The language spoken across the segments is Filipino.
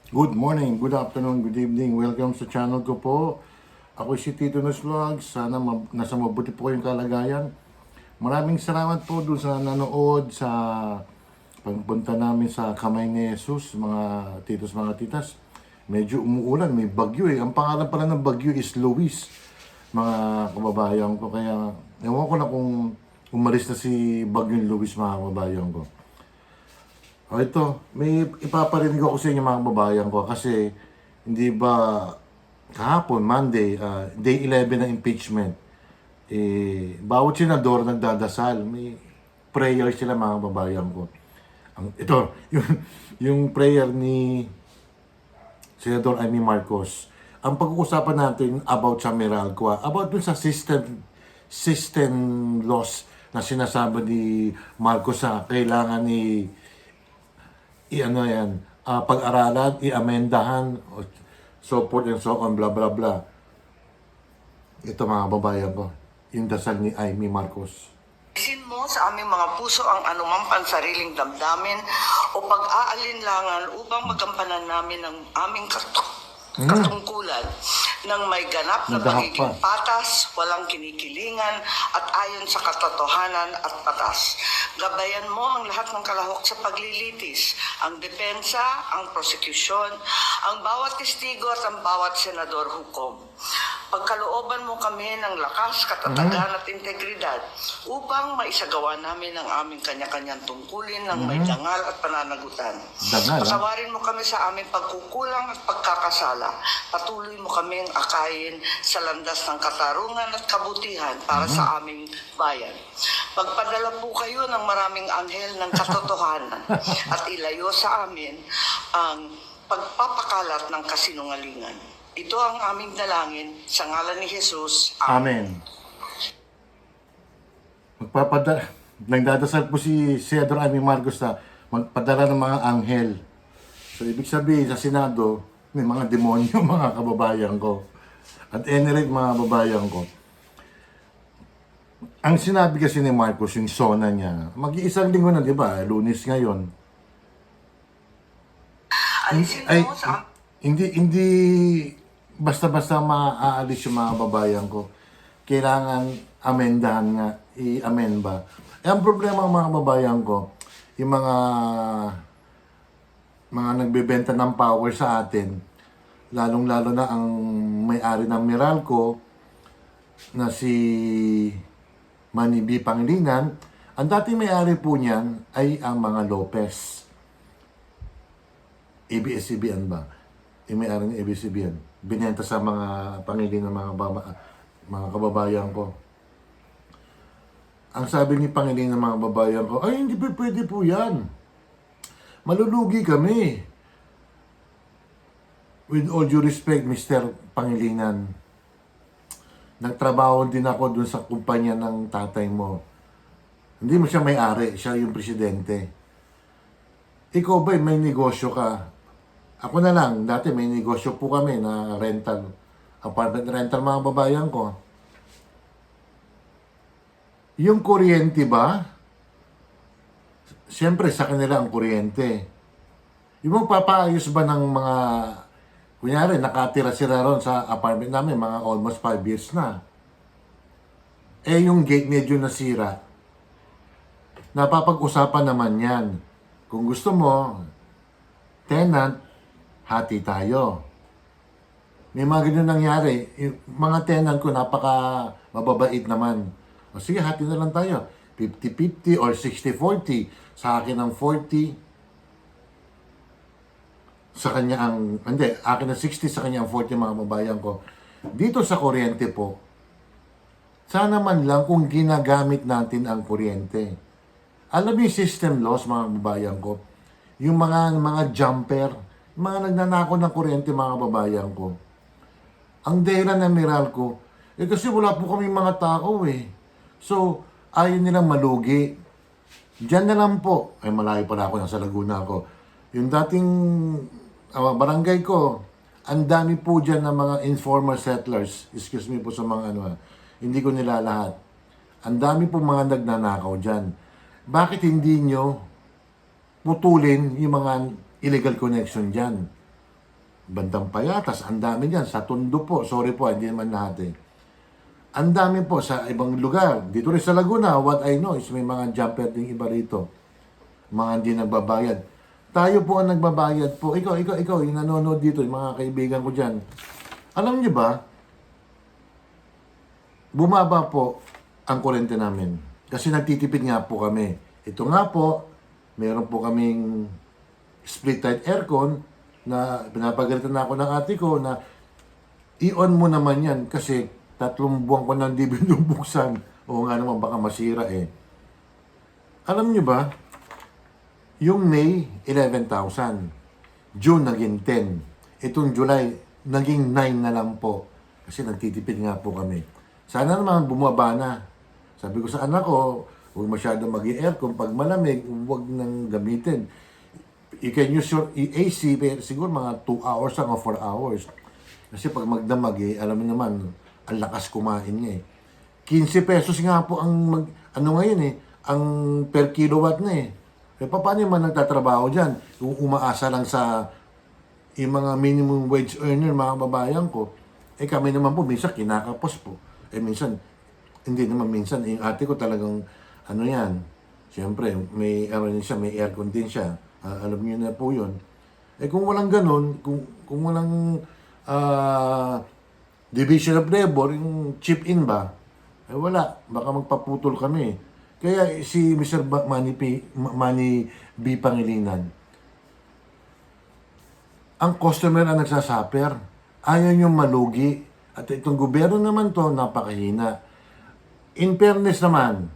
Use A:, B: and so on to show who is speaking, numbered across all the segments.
A: Good morning, good afternoon, good evening. Welcome sa channel ko po. Ako si Tito Nos Vlog. Sana nasa mabuti po yung kalagayan. Maraming salamat po doon sa nanood sa pagpunta namin sa Kamay ni Jesus, mga titos, mga titas. Medyo umuulan, may bagyo eh. Ang pangalan pala ng bagyo is Luis, mga kababayan ko. Kaya ewan ko na kung umalis na si bagyong Luis, mga kababayan ko. O ito, may ipaparinig ako sa inyo mga kababayan ko kasi hindi ba kahapon, Monday, day 11 ng impeachment, bawat senador nagdadasal, may prayer sila mga kababayan ko. Ito, yung prayer ni Senador Amy Marcos. Ang pag-uusapan natin about sa Meralco, about dun sa system laws na sinasabi ni Marcos sa kailangan ni i-ano yan, pag-aralan, i-amendahan, so forth and so on, blah blah blah. Ito mga babayan ko, yung dasal ni Amy Marcos.
B: Isin mo sa aming mga puso ang anumang pansariling damdamin o pag-aalinlangan upang magampanan namin ang aming katungkulan ng may ganap na pagiging patas, walang kinikilingan at ayon sa katotohanan at patas. Gabayan mo ang lahat ng kalahok sa paglilitis, ang depensa, ang prosekusyon, ang bawat testigo at ang bawat senador hukom. Pagkalooban mo kami ng lakas, katatagan at integridad upang maisagawa namin ang aming kanya-kanyang tungkulin ng may dangal at pananagutan. Patawarin mo kami sa aming pagkukulang at pagkakasala. Patuloy mo kaming akayin sa landas ng katarungan at kabutihan para sa aming bayan. Pagpadala po kayo ng maraming anghel ng katotohanan at ilayo sa amin ang pagpapakalat ng kasinungalingan. Ito ang aming dalangin sa ngalan ni Jesus.
A: Amen. Nagdadasal po si Senador Amy Marcos na magpadala ng mga anghel. So, ibig sabihin sa Senado, may mga demonyo, mga kababayan ko. At any rate, mga kababayan ko, ang sinabi kasi ni Marcos, yung sona niya, mag-iisang linggo na, di ba? Lunes ngayon. Hindi basta-basta maaalis yung mga babayan ko. Kailangan amendahan nga, i-amend ba. Ang problema ng mga babayan ko, yung mga nagbebenta ng power sa atin, lalong-lalo na ang may-ari ng Meralco, na si Manny B. Pangilinan, ang dating may-ari po niyan ay ang mga Lopez. ABS-CBN ba? Yung may-ari ng ABS-CBN. Binenta sa mga pangilin ng mga kababayan ko. Ang sabi ni Pangilin ng mga kababayan ko, ay hindi pa pwede po yan. Malulugi kami. With all due respect, Mr. Pangilinan, nagtrabaho din ako dun sa kumpanya ng tatay mo. Hindi mo siya may-ari, siya yung presidente. Ikaw ba may negosyo ka? Ako na lang, dati may negosyo po kami na rental, apartment rental mga babayan ko. Yung kuryente ba? Siyempre sa kanila ang kuryente. Yung magpapaayos ba ng mga, kunyari nakatira sila ron sa apartment namin, mga almost 5 years na. Yung gate medyo nasira. Napapag-usapan naman yan. Kung gusto mo, tenant, hati tayo. May mga ganyan nangyari. Yung mga tenant ko, napaka mababait naman. O sige, hati na lang tayo. 50-50 or 60-40. Sa akin ang 40. Sa kanya ang, hindi, akin ang 60, sa kanya ang 40 mga mabayan ko. Dito sa kuryente po, sana man lang kung ginagamit natin ang kuryente. Alam mo yung system loss mga babayan ko? Yung mga jumper, mga nagnanako ng kuryente mga babayan ko. Ang dahilan ng Meralco, kasi wala po kaming mga tao eh. So, ayaw nilang malugi. Diyan na lang po. Ay, malayo pala ako, nasa Laguna ako. Yung dating barangay ko, ang dami po dyan ng mga informal settlers. Excuse me po sa mga hindi ko nila lahat. Ang dami po mga nagnanakaw dyan. Bakit hindi nyo putulin yung mga illegal connection dyan? Bandang Payatas, ang dami dyan. Sa Tondo po, sorry po, hindi naman lahat eh. Ang dami po sa ibang lugar. Dito rin sa Laguna, what I know is may mga jumper din iba rito. Mga hindi nagbabayad. Tayo po ang nagbabayad po. Ikaw, yung nanonood dito, yung mga kaibigan ko dyan. Alam niyo ba, bumaba po ang kuryente namin. Kasi nagtitipid nga po kami. Ito nga po, meron po kaming split-type aircon na pinapagalitan na ako ng ate ko na i-on mo naman yan kasi 3 buwan ko nang di binubuksan. Oo nga naman, baka masira eh. Alam niyo ba, yung May, 11,000. June, naging 10. Itong July, naging 9 na lang po. Kasi nagtitipid nga po kami. Sana naman bumaba na. Sabi ko sa anak ko, huwag masyado mag-i-aircon. Pag malamig, huwag nang gamitin. You can use your AC, pero siguro mga 2 hours lang o 4 hours. Kasi pag magdamag alam mo naman, ang lakas kumain niya 15 pesos nga po ang ano ngayon ang per kilowatt na paano man nagtatrabaho dyan? Kung umaasa lang sa yung mga minimum wage earner, mga babayan ko, kami naman po, minsan kinakapos po. Minsan, hindi naman minsan, yung ate ko talagang, ano yan, siyempre, may aircon din siya. Alam niyo na po yun. Kung walang ganun, kung walang division of labor, yung chip-in ba, wala. Baka magpaputol kami. Kaya si Mr. Manny B. Pangilinan, ang customer ang nagsasuffer. Ayaw niyong malugi. At itong gobyerno naman to, napakahina. In fairness naman,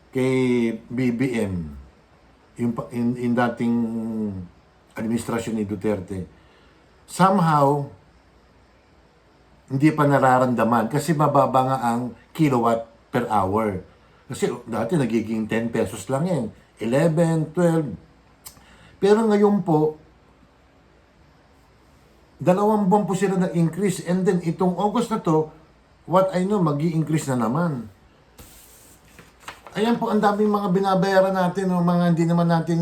A: kay BBM, in dating administrasyon ni Duterte, somehow, hindi pa nararamdaman kasi mababa nga ang kilowatt per hour. Kasi dati nagiging 10 pesos lang yan. 11, 12. Pero ngayon po, 2 buwan po sila na-increase. And then itong August na to, what I know, mag-i-increase na naman. Ayan po, ang daming mga binabayaran natin, o mga hindi naman natin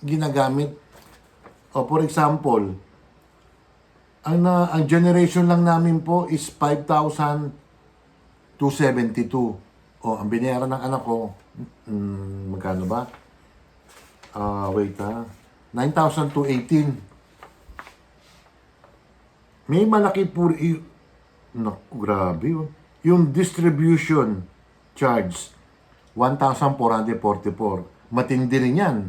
A: ginagamit. O for example, ang generation lang namin po is 5,272. O, ang binayaran ng anak ko, magkano ba? Wait 9,218. May malaki po, naku, grabe yun. Yung distribution charge, 1,444. Matindi rin yan.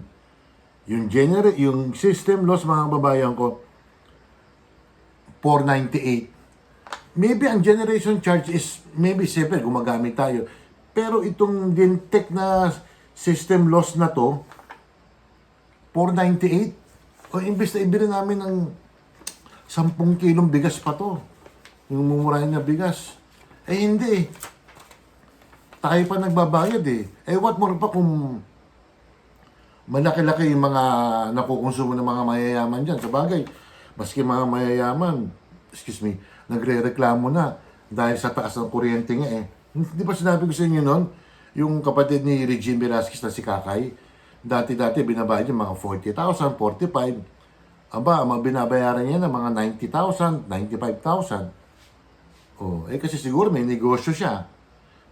A: Yung system loss, mga babayan ko, 498. Maybe ang generation charge is, maybe simple, gumagamit tayo. Pero itong Dintec na system loss na to, 498. O imbes na ibili namin ng 10 kilong bigas pa to. Yung mumurahin na bigas. Hindi. Tayo pa nagbabayad what more pa kung malaki-laki yung mga nakukonsumo ng mga mayayaman dyan. Sa bagay, maski mga mayayaman, nagre-reklamo na dahil sa taas ng kuryente nga Hindi ba sinabi ko sa inyo noon, yung kapatid ni Regine Velasquez na si Kakay, dati binabayad niya mga 40,000, 45. Aba, binabayaran niya ng mga 90,000, 95,000. Kasi siguro may negosyo siya.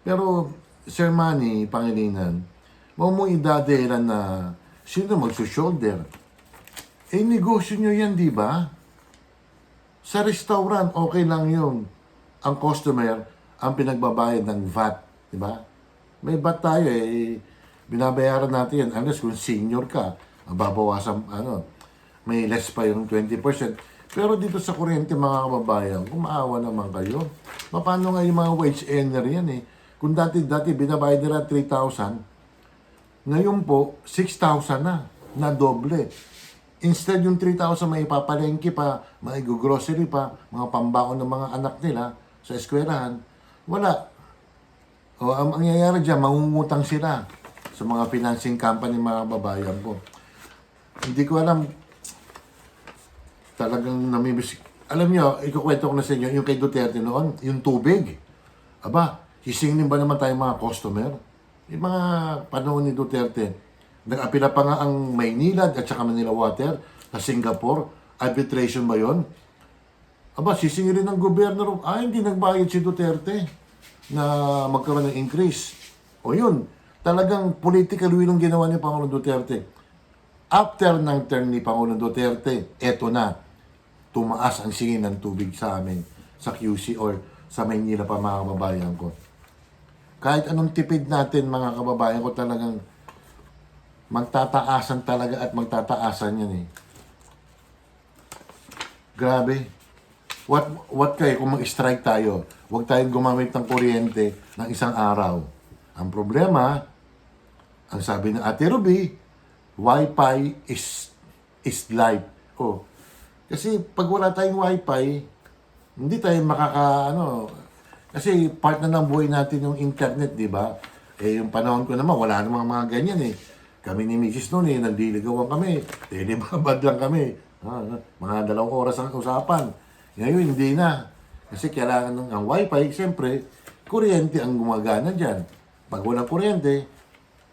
A: Pero, Sir Manny Pangilinan, mo idadahilan na sino magsushoulder. Negosyo nyo yan, di ba? Sa restaurant, okay lang yun. Ang customer, ang pinagbabayad ng VAT, di ba? May VAT tayo binabayaran natin yan unless kung senior ka, babawasan, may less pa yung 20%. Pero dito sa kuryente, mga kababayan, kung maawa naman kayo, paano nga yung mga wage earner yan Kung dati binabayad nila 3,000, ngayon po, 6,000 na doble. Instead yung 3,000 may ipapalengke pa, may grocery pa, mga pambaon ng mga anak nila sa eskwelahan, wala. Ang mangyayari dyan, mangungutang sila sa mga financing company, mga babayan po. Hindi ko alam, talagang namimiss. Alam nyo, ikukwento ko na sa inyo, yung kay Duterte noon, yung tubig. Aba, hisingin ba naman tayo mga customer? Yung mga panahon ni Duterte, nag-apila pa nga ang Maynilad at saka Manila Water sa Singapore. arbitration ba yon? Aba, sisingilin ng gobyerno, hindi nagbayad si Duterte na magkaroon ng increase. O yun, talagang political will ang ginawa ni Pangulong Duterte. After ng term ni Pangulong Duterte, eto na, tumaas ang singin ng tubig sa amin, sa QC or sa Maynila pa mga kababayan ko. Kahit anong tipid natin mga kababayan ko, talagang magtataasan talaga at magtataasan yan eh. Grabe. What kayo kung mag-strike tayo? Huwag tayong gumamit ng kuryente ng isang araw. Ang problema, ang sabi ng Ate Ruby, Wi-Fi is life. Oh. Kasi pag wala tayong Wi-Fi, hindi tayo kasi part na ng buhay natin yung internet, di ba? Yung panahon ko naman, wala namang mga ganyan eh. Kami ni Mrs. noon nagdiligawan kami. Telebabad lang kami. Mga 2 oras ang usapan. Ngayon, hindi na. Kasi kailangan ng Wi-Fi, siyempre, kuryente ang gumagana dyan. Pag walang kuryente,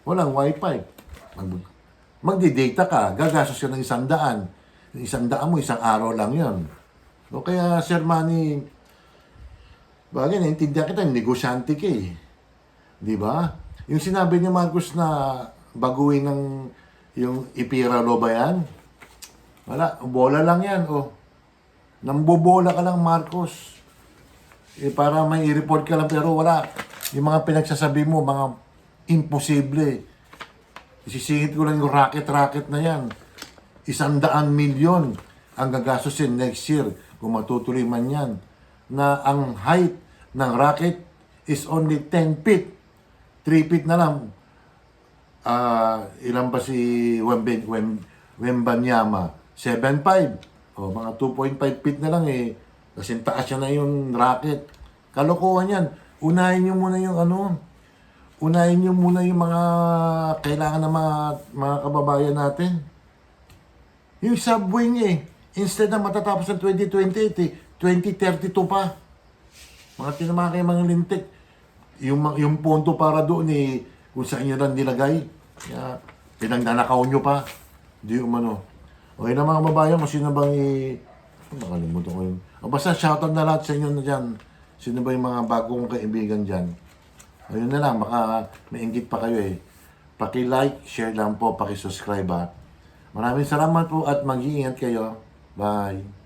A: walang Wi-Fi. Magdi-data ka, gagastos ka ng 100. Yung 100 mo, isang araw lang yan. O kaya, Sir Manny, bagay, naintindihan kita, negosyante ka eh. Di ba? Yung sinabi ni Marcos na baguhin ng yung ipiralo ba yan? Wala, bola lang yan. Nambobola ka lang, Marcos. Para may i-report ka lang, pero wala. Yung mga pinagsasabi mo, mga imposible. Isisingit ko lang yung racket na yan. 100 milyon ang gagastusin next year kung matutuloy man yan. Na ang height ng rocket is only 10 feet. 3 feet na lang. Ilan pa si Wembanyama? 7.5. Mga 2.5 feet na lang eh. Kasi taas siya na yung rocket. Kalokohan yan. Unahin nyo muna yung unahin nyo muna yung mga kailangan ng mga kababayan natin. Yung subway niya eh. Instead na matatapos ng 2028 eh, 2032 pa. Mga tinamakay mga lintik. Yung ponto para doon eh, kung saan nyo lang nilagay. Kaya, pinagdanakaw nyo pa. Di umano. Okay na mga kababayan, kung sino bang nakalimutan ko yun. Basta shoutout na lahat sa inyo na dyan. Sino ba yung mga bagong kaibigan dyan? Ayun na lang, baka may inggit pa kayo eh. Paki-like, share lang po, paki-subscribe ha. Maraming salamat po at mag-iingat kayo. Bye.